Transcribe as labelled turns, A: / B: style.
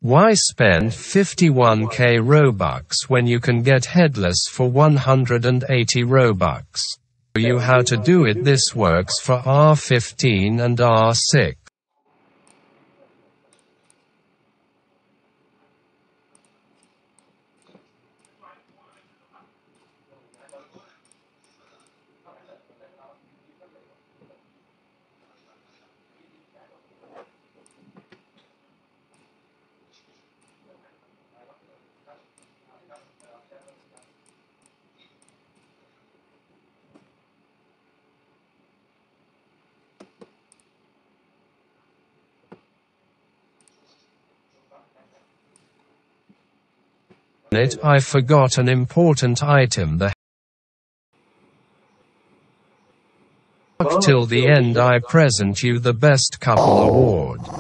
A: Why spend 51k Robux when you can get Headless for 180 Robux? Show you how to do it. This works for R15 and R6. I forgot an important item. Till the end I present you the Best Couple Award.